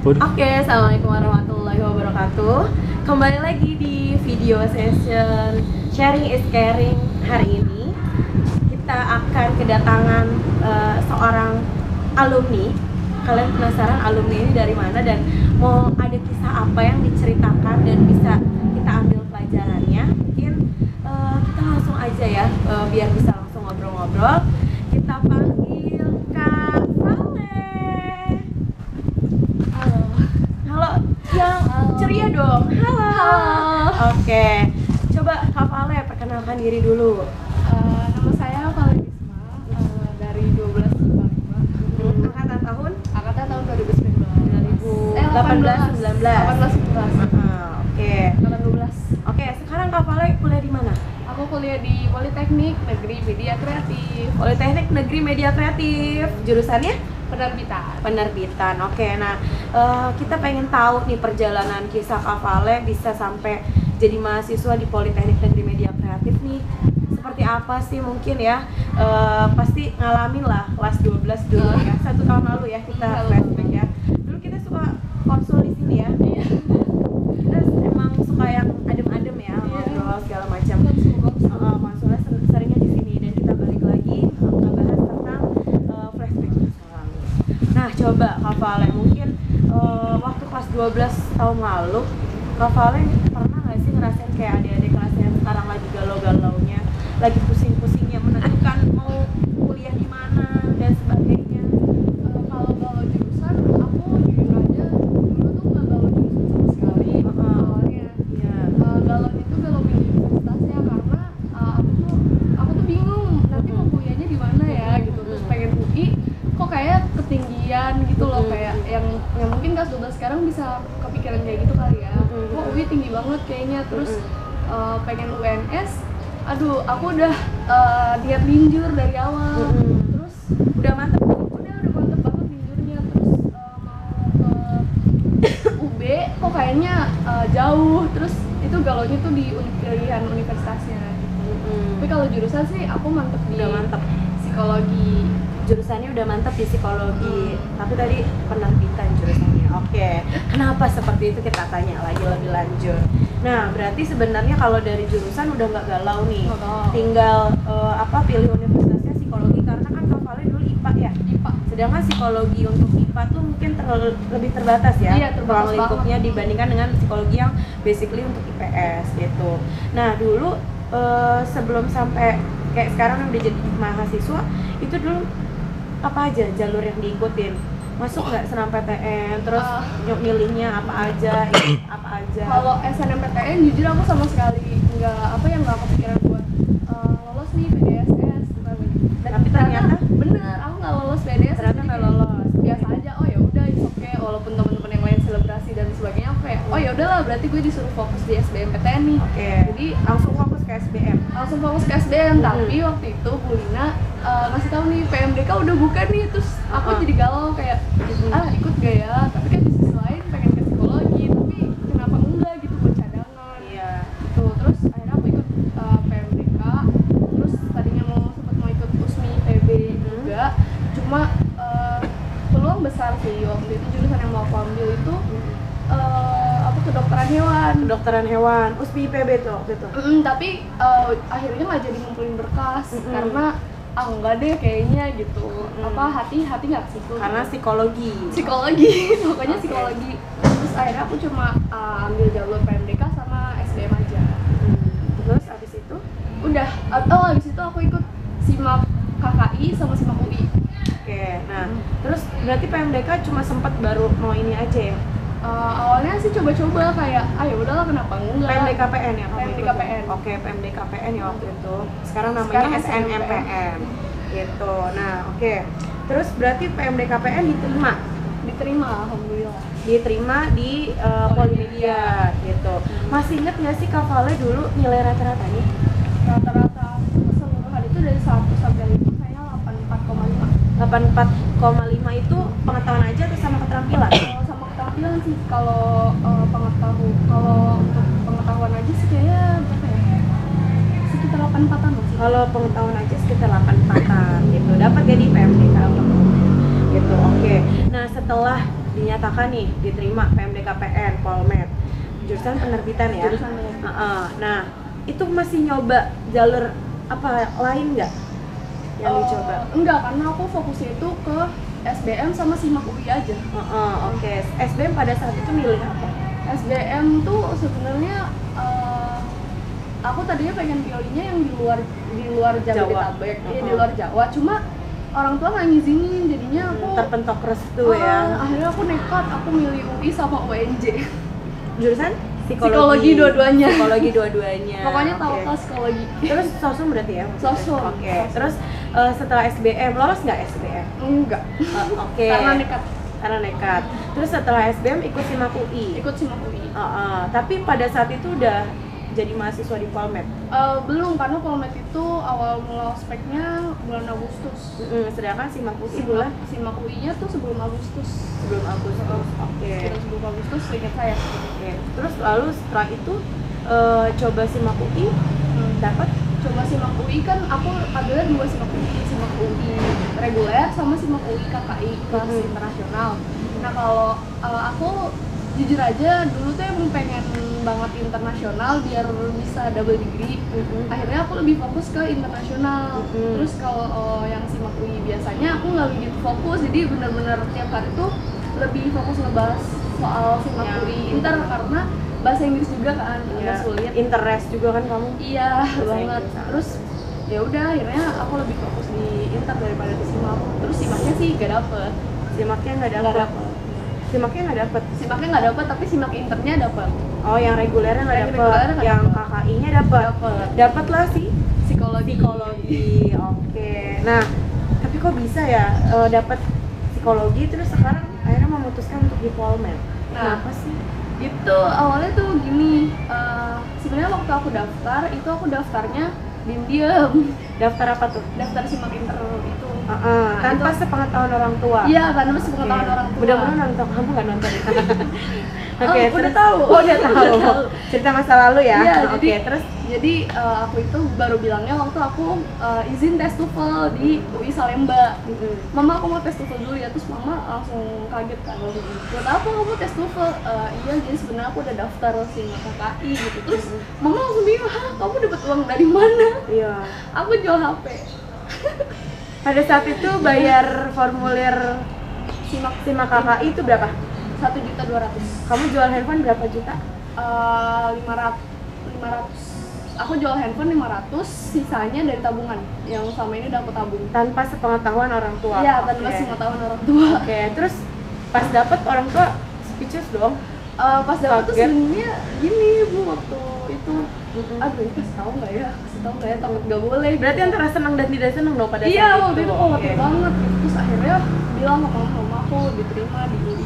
Oke, assalamualaikum warahmatullahi wabarakatuh. Kembali lagi di video session Sharing is Caring. Hari ini kita akan kedatangan seorang alumni. Kalian penasaran alumni ini dari mana dan mau ada kisah apa yang diceritakan dan bisa kita ambil pelajarannya? Mungkin kita langsung aja ya, biar bisa langsung ngobrol-ngobrol. Kita panggil Kak Vale. Halo, yang ceria dong. Halo. Oke, coba Kak Vale perkenalkan diri dulu. Nama saya Vale Risma, dari 12 IPA 5. Angkatan tahun? Angkatan tahun 2019. 2018, 19. 18, 19. Oke. Angkatan 12. Oke, sekarang Kak Vale kuliah di mana? Aku kuliah di Politeknik Negeri Media Kreatif, Politeknik Negeri Media Kreatif. Jurusannya? Penerbitan. Penerbitan. Oke, nah kita pengen tahu nih perjalanan kisah Kak Vale bisa sampai jadi mahasiswa di Politeknik Negeri Media Kreatif nih. Seperti apa sih mungkin ya? Pasti ngalamin lah kelas 12 dulu ya. 1 tahun lalu ya kita flashback ya. Dulu kita suka konsul di sini ya. Iya. Kita emang suka yang adem-adem ya, ngobrol segala macam. Konsulnya seringnya di sini dan kita balik lagi ngebahas tentang flashback masa lalu. Nah, coba Kak Vale mungkin waktu kelas 12 tahun lalu Kak Vale pernah nggak sih ngerasain kayak adik-adik kelasnya yang sekarang lagi galau-galaunya, lagi pusing-pusingnya menentukan mau kuliah di mana dan sebagainya? Kalau jurusan, aku jujur aja dulu tuh nggak galau jurusan sama sekali. Awalnya Iya. galaunya tuh galau milih universitas ya, karena aku tuh bingung nanti mau kuliahnya di mana ya gitu. Terus pengen UI kok kayak ketinggian gitu loh, kayak yang mungkin kelas 12 sekarang bisa kepikiran kayak gitu kali ya. Kok UI tinggi banget kayaknya. Terus pengen UNS, aduh aku udah niat linjur dari awal. Terus Udah mantep. udah mantep banget linjurnya. Terus mau ke UB kok kayaknya jauh. Terus itu galaunya tuh di pilihan universitasnya gitu. Tapi kalau jurusan sih aku mantep di Udah mantep. psikologi. Jurusannya udah mantap di psikologi, tapi tadi penerbitan jurusannya. Oke, kenapa seperti itu kita tanya lagi lebih lanjut. Nah, berarti sebenarnya kalau dari jurusan udah nggak galau nih, tinggal pilih universitasnya psikologi, karena kan Kak Vale dulu IPA ya. IPA. Sedangkan psikologi untuk IPA tuh mungkin lebih terbatas ya, Iya, terbatas ruang lingkupnya dibandingkan dengan psikologi yang basically untuk IPS gitu. Nah, dulu sebelum sampai kayak sekarang yang udah jadi mahasiswa, itu dulu apa aja jalur yang diikutin? Masuk nggak SNMPTN? Terus milihnya apa aja? Apa aja? Kalau SNMPTN jujur aku sama sekali nggak kepikiran buat lolos nih PDSS bukan. Tapi ternyata bener, aku nggak lolos PDSS. Ternyata nggak lolos. Biasa aja. Oh ya udah, it's okay. Walaupun teman-teman yang lain selebrasi dan sebagainya, aku kayak oh ya udahlah, berarti gue disuruh fokus di SBMPTN nih. Oke. Jadi langsung fokus ke SBM. langsung fokus ke SBM. Tapi waktu itu Bu Lina ngasih tahu nih PMDK udah buka nih. Terus aku jadi galau kayak ikut gak ya, tapi kan di sisi lain pengen ke psikologi, tapi kenapa enggak gitu buat cadangan. Iya. Gitu. Terus akhirnya aku ikut PMDK. Terus tadinya sempat mau ikut USMI PB juga, cuma peluang besar sih waktu itu jurusan yang mau aku ambil itu kedokteran hewan. Kedokteran hewan, USMI IPB tuh waktu itu. Tapi akhirnya nggak jadi ngumpulin berkas karena enggak deh kayaknya gitu. Hati nggak ke situ. Karena gitu. psikologi. Pokoknya psikologi. Terus akhirnya aku cuma ambil jalur PMDK sama SBM aja. Terus abis itu? Udah. Abis itu aku ikut SIMAK KKI sama SIMAK UI. Oke, nah terus berarti PMDK cuma sempat baru mau ini aja ya? Awalnya sih coba-coba kayak ya udahlah kenapa enggak. PMDKPN ya? PMDKPN. Oke, PMDKPN ya waktu itu. Sekarang namanya SNMPN gitu. Nah, oke. Terus berarti PMDKPN Diterima, alhamdulillah. Diterima di Polimedia gitu. Masih inget nggak sih Kak Vale dulu nilai rata-ratanya? Rata-rata keseluruhan itu dari 1 sampai 5 kayaknya 84,5. 84,5 itu pengetahuan aja atau sama keterampilan? Sama keterampilan sih. Kalau untuk pengetahuan aja sih kayaknya berapa ya? Sekitar 84-an sih. Kalau pengetahuan aja sekitar 84-an gitu. Dapat ya di PMDK gitu. Oke. Nah, setelah dinyatakan nih diterima PMDKPN, Polmed, jurusan penerbitan ya. Nah, itu masih nyoba jalur apa lain nggak yang dicoba? Enggak, karena aku fokusnya itu ke SBM sama SIMAK UI aja. Oke. SBM pada saat itu milih apa? SBM tuh sebenarnya aku tadinya pengen pilihnya yang di luar Jabodetabek, ya di luar Jawa. Cuma orang tua nggak ngizinin, jadinya aku terpentok restu ya. Akhirnya aku nekat, aku milih UI sama UNJ. Jurusan psikologi dua-duanya. Psikologi dua-duanya. Pokoknya tahu psikologi. Terus sosum berarti ya? Sosum. Oke. Terus setelah SBM lolos nggak SBM? Enggak. Oke. Karena nekat. Terus setelah SBM ikut SIMAK UI. Tapi pada saat itu udah jadi mahasiswa di Polmed? Belum, karena Polmed itu awal mula ospeknya bulan Agustus. Sedangkan SIMAK UI bulan? SIMAK UI-nya tuh sebelum Agustus. Oke. Sebelum Agustus, seingat saya. Oke. Terus lalu setelah itu coba SIMAK UI, dapat? Coba SIMAK UI kan aku ada 2 SIMAK UI reguler sama SIMAK UI KKI kelas internasional. Nah kalau aku jujur aja dulu tuh emang pengen banget internasional biar bisa double degree. Akhirnya aku lebih fokus ke internasional. Terus kalau yang SIMAK UI biasanya aku nggak begitu fokus, jadi benar-benar tiap hari tuh lebih fokus ngebahas soal SIMAK UI Inter karena bahasa Inggris juga kan agak sulit. Interest juga kan kamu? Iya banget. Terus ya udah akhirnya aku lebih fokus di Inter daripada di SIMAK. Terus SIMAKnya sih gak dapet. SIMAKnya nggak dapet. SIMAKnya nggak dapet, tapi SIMAK Internya dapet. Oh, yang regulernya nggak dapet. Yang KKI-nya dapet. Dapet lah sih. Psikologi. Oke. Nah, tapi kok bisa ya dapet psikologi terus sekarang akhirnya memutuskan untuk di Polmed? Kenapa sih? Itu awalnya tuh gini, sebenarnya waktu aku daftar itu aku daftarnya diam-diam. Daftar apa tuh? Daftar SIMAK Inter itu. Tanpa sepengetahuan orang tua. Iya, tanpa sepengetahuan orang tua. Mudah-mudahan orang tua kamu nggak nonton itu. Udah tahu. Udah tahu. Cerita masa lalu ya. Iya, terus jadi aku itu baru bilangnya waktu aku izin tes TOEFL di UI Salemba. Mama, aku mau tes TOEFL dulu ya. Terus mama langsung kaget kan. Buat apa kamu tes TOEFL? Iya, jadi sebenarnya aku udah daftar SIMAK KKI gitu. Terus mama langsung bingung, kamu dapat uang dari mana? Iya. Aku jual HP. Pada saat itu bayar formulir SIMAK KKI itu berapa? 1.200.000. Kamu jual handphone berapa juta? 500. Aku jual handphone 500, sisanya dari tabungan yang selama ini udah aku tabung. Tanpa sepengetahuan orang tua? Iya, tanpa sepengetahuan orang tua. Oke, terus pas dapet orang tua speechless dong? Pas dapet tuh sebenarnya gini Bu, waktu itu aduh ini kasih tau nggak ya? Takut nggak boleh. Berarti antara senang dan tidak senang dong pada saat itu? Iya, waktu itu khawatir banget gitu. Terus akhirnya bilang sama mama aku diterima di UI.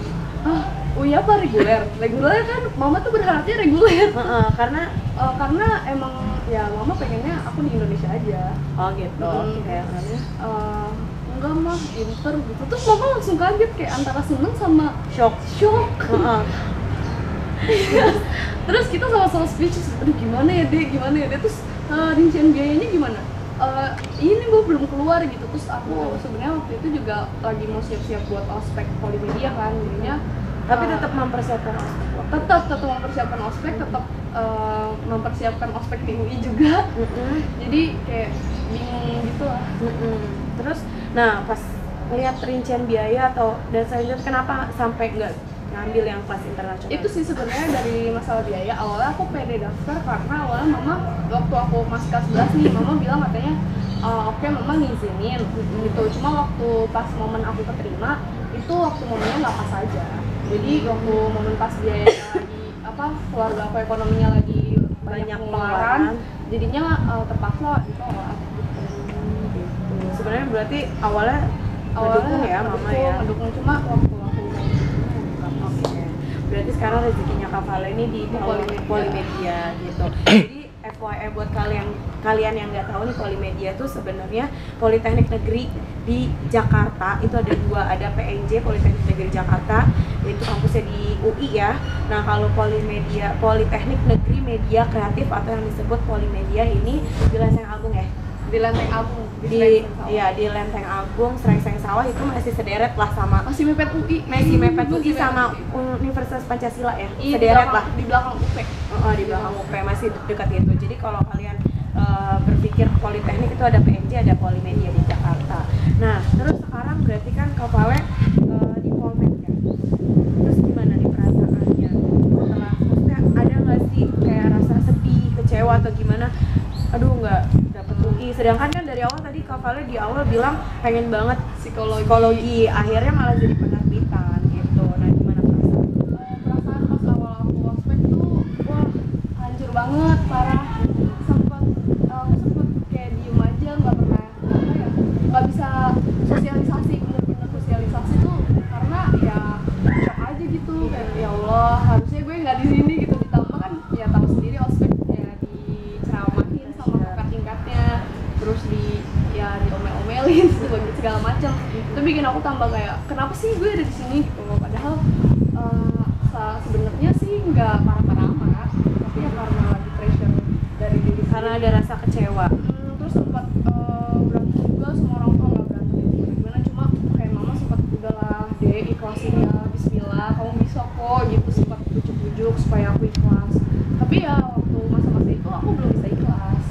UI apa reguler? Reguler kan mama tuh berharapnya reguler. Karena emang ya mama pengennya aku di Indonesia aja. Oh gitu. Kayaknya enggak mah Inter gitu. Terus mama langsung kaget kayak antara seneng sama shock. Terus kita sama-sama speechless. Aduh gimana ya dek? Terus rincian biayanya gimana? Ini Bu belum keluar gitu. Terus aku sebenarnya waktu itu juga lagi mau siap-siap buat ospek Polimedia kan, jadinya tapi tetap mempersiapkan ospek. Tetap mempersiapkan ospek, mempersiapkan ospek di UI juga. Jadi kayak bingung gitu lah. Terus, nah pas lihat rincian biaya atau dan selanjutnya kenapa sampai nggak ngambil yang kelas internasional? Itu sih sebenarnya dari masalah biaya. Awalnya aku pede daftar karena awalnya mama waktu aku masih kelas 11 nih, mama bilang katanya oke, mama ngizinin gitu. Cuma waktu pas momen aku keterima itu waktu momennya nggak pas aja. Jadi waktu momen pas biaya lagi keluarga aku ekonominya lagi banyak pengeluaran, jadinya terpaksa ditolak gitu. Sebenarnya berarti awalnya mendukung ya mama ya? Mendukung, cuma waktu aku berarti sekarang rezekinya Kak Vale ini di Polimedia gitu. Jadi FYI buat kalian yang nggak tahu nih, Polimedia tuh sebenarnya Politeknik Negeri di Jakarta. Itu ada 2, ada PNJ Politeknik Negeri Jakarta, yaitu kampusnya di UI ya. Nah kalau Politeknik Negeri Media Kreatif atau yang disebut Polimedia ini di Lenteng Agung ya. di Lenteng Agung di Lenteng Agung, Srengseng Sawah itu masih sederet lah sama masih mepet UI sama Universitas Pancasila ya, iya, sederet lah di belakang UP. Di belakang UP masih dekat itu. Jadi kalau kalian berpikir Politeknik itu ada PNJ, ada Polimedia di Jakarta. Nah terus sekarang berarti kan Kak Vale di Polmed ya, terus gimana nih perasaannya setelah, maksudnya ada nggak sih kayak rasa sedih, kecewa atau gimana, aduh nggak dapet UI, sedangkan kan dari awal tadi Kak Vale di awal bilang pengen banget psikologi, akhirnya malah jadi penerbitan gitu. Nah gimana perasaan pas awal aku ospek tuh wah hancur banget, parah. Aku sempet kayak diem aja, nggak pernah apa ya, nggak bisa sosialisasi, bener-bener sosialisasi tuh karena ya shock aja gitu, kayak ya Allah harusnya gue nggak di sini gitu. Ditambah kan ya tahu sendiri ospek ya diceramahin sama kakak tingkatnya, terus diomel-omelin sebagai segala macam. Itu bikin aku tambah kayak kenapa sih gue ada di sini gitu loh, padahal sebenarnya sih nggak parah-parah amat, tapi ya karena lagi pressure dari diri karena ada rasa kecewa. Terus sempat berantem juga sama orang tua, nggak berantem gimana, cuma kayak mama sempat udahlah deh ikhlasin ya, Bismillah kamu bisa kok gitu, sempat bujuk-bujuk supaya aku ikhlas. Tapi ya waktu masa-masa itu aku belum bisa ikhlas,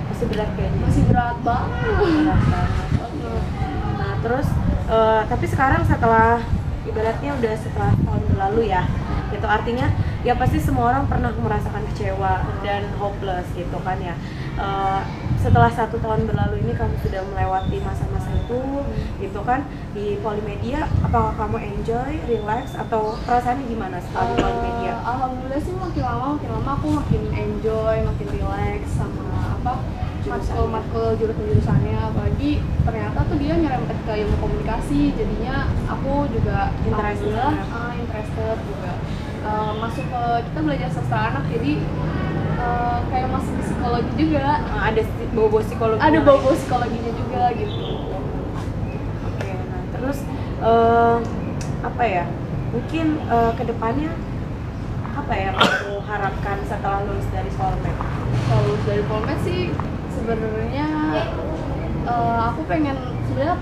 Masih berat kayaknya. masih berat banget. Nah terus tapi sekarang setelah ibaratnya udah setelah tahun berlalu ya, itu artinya ya pasti semua orang pernah merasakan kecewa dan hopeless gitu kan ya. Setelah 1 tahun berlalu ini kamu sudah melewati masa-masa itu gitu kan di Polimedia, apakah kamu enjoy, relax, atau perasaannya gimana setelah di Polimedia? Alhamdulillah sih makin lama aku makin enjoy, makin relax sama matkul jurusan-jurusannya. Apalagi ternyata tuh dia nyerempet ke ilmu komunikasi, jadinya aku juga interested juga. Masuk ke, kita belajar sastra anak, jadi kayak masuk psikologi juga. Ada bobo psikologi. Ada bobo psikologinya juga gitu. Oke, nah terus apa ya? Mungkin kedepannya apa ya kamu harapkan setelah lulus dari Polmed? Kalau lulus dari Polmed sih sebenarnya aku pengen, sebenarnya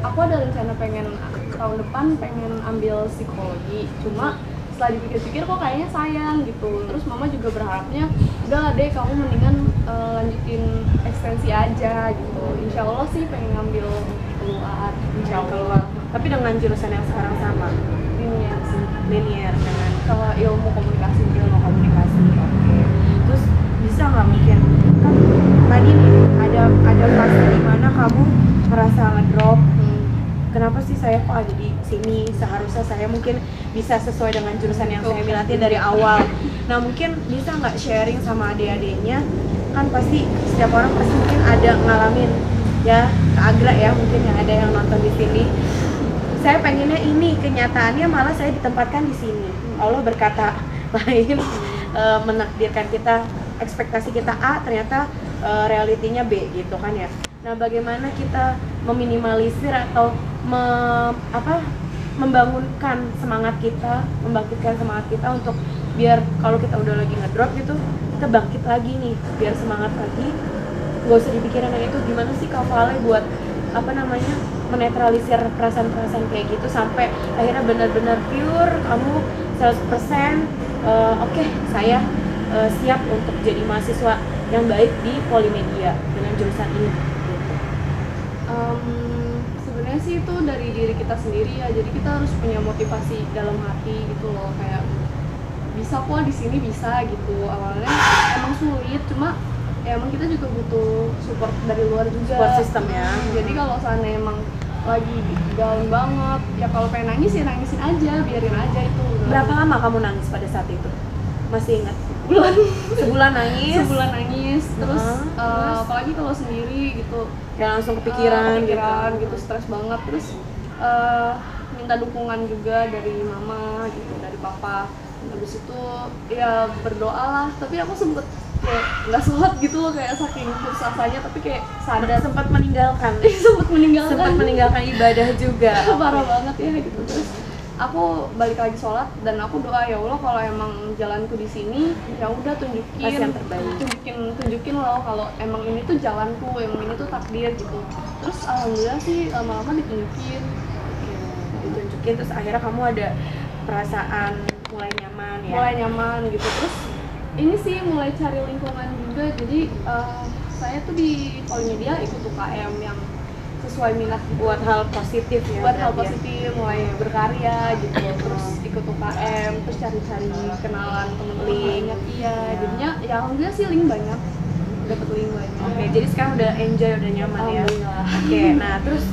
aku ada rencana pengen tahun depan pengen ambil psikologi, cuma setelah dipikir-pikir kok kayaknya sayang gitu. Terus mama juga berharapnya udah deh kamu mendingan lanjutin ekstensi aja gitu. Insya Allah sih pengen ngambil keluar, Insya Allah. Tapi dengan jurusan yang sekarang sama? linear sih, Linear dengan kalau ilmu komunikasi. Oke. Terus bisa nggak mungkin kan tadi nih ada fase dimana kamu merasa ngedrop, kenapa sih saya kok ada di sini, seharusnya saya mungkin bisa sesuai dengan jurusan yang saya minati dari awal. Nah mungkin bisa nggak sharing sama adik-adiknya, kan pasti setiap orang pasti mungkin ada ngalamin ya, Kak Agra ya mungkin yang ada yang nonton di sini, saya pengennya ini, kenyataannya malah saya ditempatkan di sini. Allah berkata lain, menakdirkan kita, ekspektasi kita A, ternyata realitinya B gitu kan ya. Nah bagaimana kita meminimalisir atau membangunkan semangat kita, membangkitkan semangat kita untuk biar kalau kita udah lagi ngedrop gitu, kita bangkit lagi nih, biar semangat lagi, gak usah dipikirin yang itu. Gimana sih Kak Vale buat menetralisir perasaan-perasaan kayak gitu sampai akhirnya benar-benar pure, kamu 100% oke, saya siap untuk jadi mahasiswa yang baik di Polimedia dengan jurusan ini gitu. Sebenarnya sih itu dari diri kita sendiri ya, jadi kita harus punya motivasi dalam hati gitu loh, kayak bisa kok di sini bisa gitu. Awalnya emang sulit, cuma ya emang kita juga butuh support dari luar juga, support system ya. Jadi kalau seandainya emang lagi down banget, ya kalau pengen nangis ya nangisin aja, biarin aja itu. Berapa lama kamu nangis pada saat itu? Masih ingat? Sebulan nangis. Terus apalagi kalau sendiri gitu, ya langsung kepikiran gitu, stres banget. Terus minta dukungan juga dari mama gitu, dari papa. Habis itu ya berdoa lah, tapi aku sempet kayak nggak sholat gitu loh, kayak saking putusasanya, tapi kayak sadar sempat meninggalkan meninggalkan ibadah juga. parah banget ya gitu. Terus aku balik lagi sholat dan aku doa, ya Allah kalau emang jalanku di sini ya udah tunjukin yang terbaik. tunjukin loh kalau emang ini tuh jalanku, emang ini tuh takdir gitu. Terus alhamdulillah sih lama-lama ditunjukin terus akhirnya kamu ada perasaan mulai nyaman ya, mulai nyaman gitu. Terus ini sih mulai cari lingkungan juga, jadi saya tuh di Polimedia ikut UKM yang sesuai minat gitu. Buat hal positif ya, buat hal positif, mulai berkarya gitu. Terus ikut UKM, terus cari-cari kenalan temen-temen banyak. Iya, jadinya ya alhamdulillah sih link banyak, dapet link banyak. Oke, jadi sekarang udah enjoy, udah nyaman ya. Oke, nah terus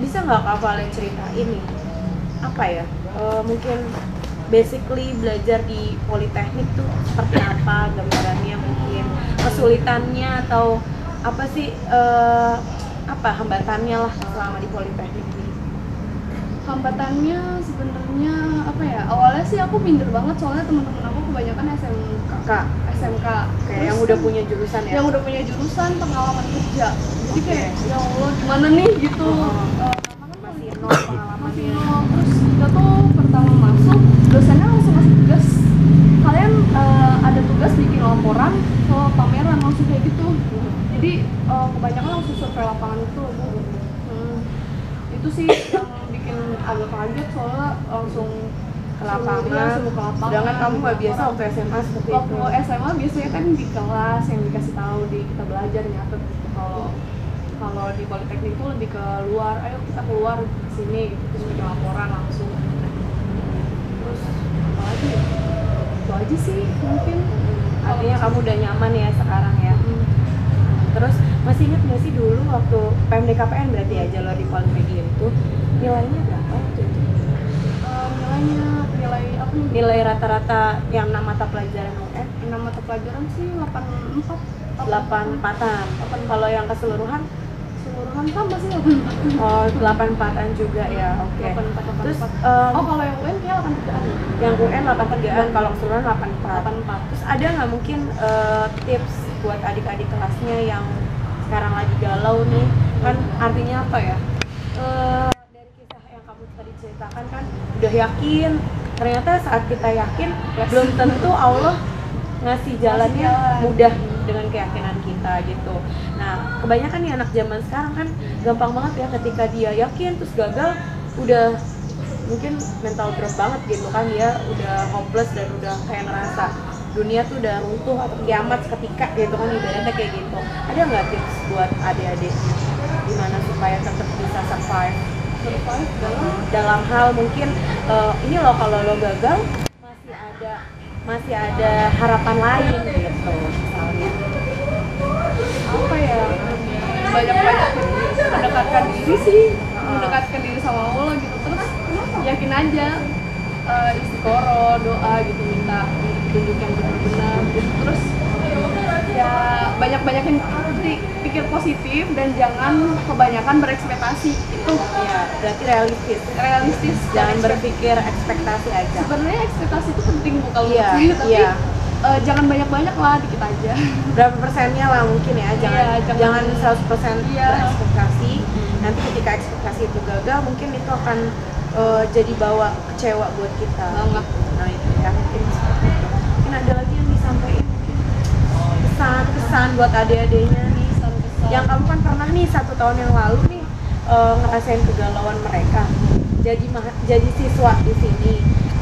bisa nggak Kak Valen ceritain nih apa ya, mungkin basically belajar di Politeknik tuh seperti apa gambarannya, mungkin kesulitannya atau apa sih apa hambatannya lah selama di Politeknik ini? Hambatannya sebenarnya apa ya, awalnya sih aku minder banget soalnya teman-teman aku kebanyakan SMK kayak yang udah punya jurusan ya, yang udah punya jurusan, pengalaman kerja, jadi kayak ya Allah gimana nih gitu. Masih nol pengalamannya. Terus kita tuh pertama masuk dosennya langsung kasih tugas, kalian ada tugas bikin laporan ke pameran, langsung kayak gitu. Jadi kebanyakan langsung survei lapangan itu loh Bu. Itu sih yang bikin agak kaget soalnya langsung ke lapangan. Sedangkan kamu nggak biasa waktu SMA seperti itu. Waktu SMA biasanya kan di kelas yang dikasih tahu, kita belajar nyatet gitu. Kalau di Politeknik itu lebih ke luar, ayo kita keluar sini gitu, terus bikin laporan langsung. Terus apa lagi ya? Itu aja sih mungkin. Artinya kamu udah nyaman ya sekarang ya. Terus masih ingat nggak sih dulu waktu PMDKPN berarti ya jalur di Polimedia itu nilainya berapa waktu itu? Nilai apa nih? Nilai rata-rata yang 6 mata pelajaran UN? 6 mata pelajaran sih 84-an. Kalau yang keseluruhan? Keseluruhan sama sih 84. Oh, 84-an juga ya. Oke. 84. Terus kalau yang UN kayak 83-an. Yang UN 83-an, kalau keseluruhan 84. Terus ada nggak mungkin tips buat adik-adik kelasnya yang sekarang lagi galau nih? Kan artinya apa ya? Dari kisah yang kamu tadi ceritakan kan udah yakin, ternyata saat kita yakin belum tentu Allah ngasih jalannya mudah dengan keyakinan kita gitu. Nah, kebanyakan nih anak zaman sekarang kan gampang banget ya ketika dia yakin terus gagal, udah mungkin mental drop banget gitu kan, dia udah hopeless dan udah kayak ngerasa dunia tuh udah runtuh atau kiamat seketika gitu kan, ibaratnya kayak gitu. Ada nggak tips buat adik-adik gimana supaya tetap bisa survive dalam hal mungkin ini loh, kalau lo gagal masih ada harapan lain gitu misalnya. Apa ya, banyak-banyak mendekatkan diri sih, mendekatkan diri sama Allah gitu. Terus yakin aja, istiqoroh, doa gitu, minta petunjuk yang benar-benar gitu. Terus ya banyak-banyakin pikir positif dan jangan kebanyakan berekspektasi. Itu ya berarti realistis, jangan berpikir ekspektasi aja. Sebenarnya ekspektasi itu penting Bu kalau iya, tapi jangan banyak-banyak lah, dikit aja. Berapa persennya lah mungkin ya, jangan 100% berekspektasi. Nanti ketika ekspektasi itu gagal, mungkin itu akan jadi bawa kecewa buat kita. Banget. Nah itu ya, mungkin seperti itu. Mungkin ada lagi yang disampaikan, pesan buat adik-adiknya nih, yang kamu kan pernah nih 1 tahun yang lalu nih ngerasain kegalauan mereka, jadi siswa di sini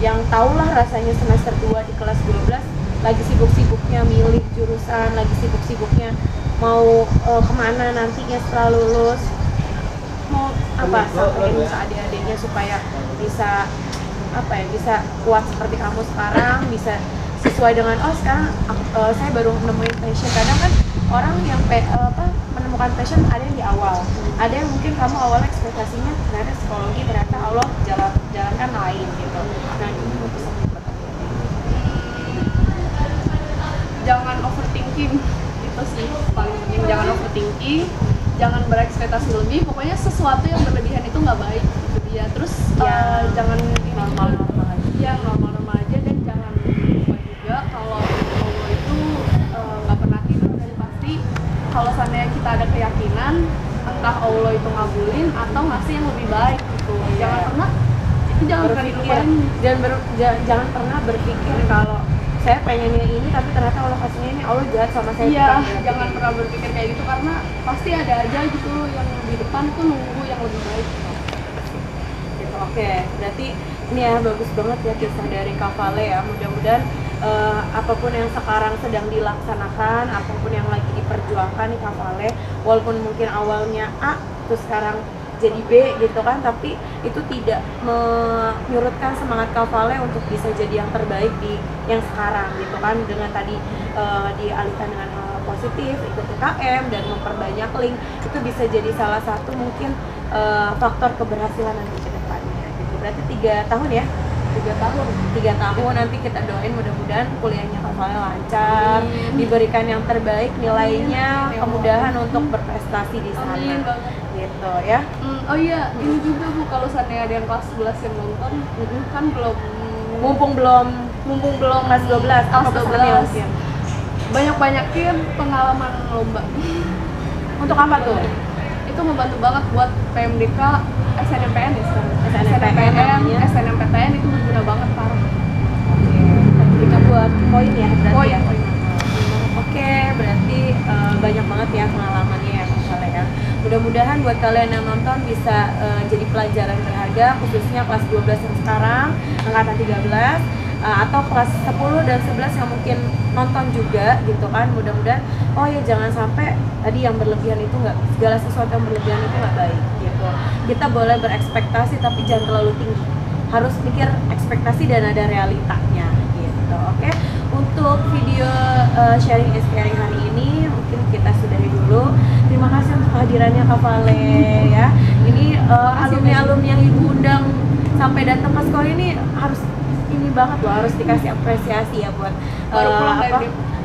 yang tahulah rasanya semester 2 di kelas 12 lagi sibuk-sibuknya milih jurusan, lagi sibuk-sibuknya mau kemana nantinya setelah lulus, mau apa sampaikan ke adik-adiknya supaya bisa apa ya, bisa kuat seperti kamu sekarang, bisa sesuai dengan sekarang saya baru nemuin passion. Kadang kan orang yang menemukan passion ada yang di awal, ada yang mungkin kamu awalnya ekspektasinya ternyata psikologi, ternyata Allah jalankan lain gitu. Nah ini mau pesan buat jangan overthinking, itu sih paling penting. Jangan overthinking, jangan berekspektasi lebih, pokoknya sesuatu yang berlebihan itu nggak baik gitu dia. Terus jangan normal-normal aja, dan jangan lupa juga kalau Allah itu nggak pernah tidur, dan pasti kalau seandainya kita ada keyakinan entah Allah itu ngabulin atau ngasih yang lebih baik gitu. Jangan pernah jangan berpikir, jangan pernah berpikir kalau saya pengennya ini tapi ternyata Allah kasihnya ini, Allah jahat sama saya. Iya, jangan pernah berpikir kayak gitu karena pasti ada aja gitu yang di depan tuh nunggu yang lebih baik. Gitu. Oke, berarti ini ya bagus banget ya kisah dari Kak Vale ya. Mudah-mudahan apapun yang sekarang sedang dilaksanakan, apapun yang lagi diperjuangkan nih Kak Vale, walaupun mungkin awalnya A terus sekarang jadi B gitu kan, tapi itu tidak menyurutkan semangat Kak Vale untuk bisa jadi yang terbaik di yang sekarang gitu kan, dengan tadi dialihkan dengan hal positif, ikut UKM dan memperbanyak link, itu bisa jadi salah satu mungkin faktor keberhasilan nanti ke depannya gitu. Berarti 3 tahun ya? 3 tahun nanti kita doain mudah-mudahan kuliahnya Kak Vale lancar, diberikan yang terbaik nilainya, kemudahan untuk berprestasi di sana. Gitu ya. Oh iya, ini juga Bu, kalau seandainya ada yang kelas 11 yang nonton, kan mumpung belum kelas 12, apa pesannya mungkin? Banyak-banyakin pengalaman lomba. Untuk apa tuh? Itu membantu banget buat PMDK, SNMPTN ya sekarang. SNMPTN itu berguna banget, parah. Kita buat poin ya berarti ya. Poin. Oke, berarti banyak banget ya pengalamannya ya Kak Vale ya. Mudah-mudahan buat kalian yang nonton bisa jadi pelajaran berharga, khususnya kelas 12 yang sekarang, angkatan 13, atau kelas 10 dan 11 yang mungkin nonton juga gitu kan. Mudah-mudahan, oh ya jangan sampai tadi yang berlebihan itu nggak, segala sesuatu yang berlebihan itu nggak baik gitu. Kita boleh berekspektasi tapi jangan terlalu tinggi. Harus pikir ekspektasi dan ada realitanya gitu. Oke. Untuk video sharing is caring hari ini mungkin kita sudahi dulu. Terima kasih untuk kehadirannya Kak Vale ya. Ini alumni-alumni yang Ibu undang sampai datang ke sekolah ini harus ini banget loh, harus dikasih apresiasi ya buat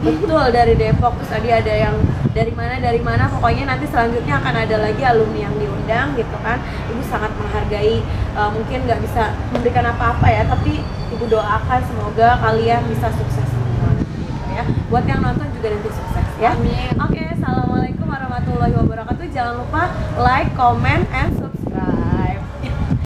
betul dari Depok. Terus tadi ada yang dari mana pokoknya nanti selanjutnya akan ada lagi alumni yang diundang gitu kan. Ibu sangat menghargai, mungkin nggak bisa memberikan apa-apa ya, tapi Ibu doakan semoga kalian bisa sukses semua gitu ya. Buat yang nonton juga nanti sukses ya. Amin. Oke, assalamualaikum warahmatullahi wabarakatuh. Jangan lupa like, comment, and subscribe.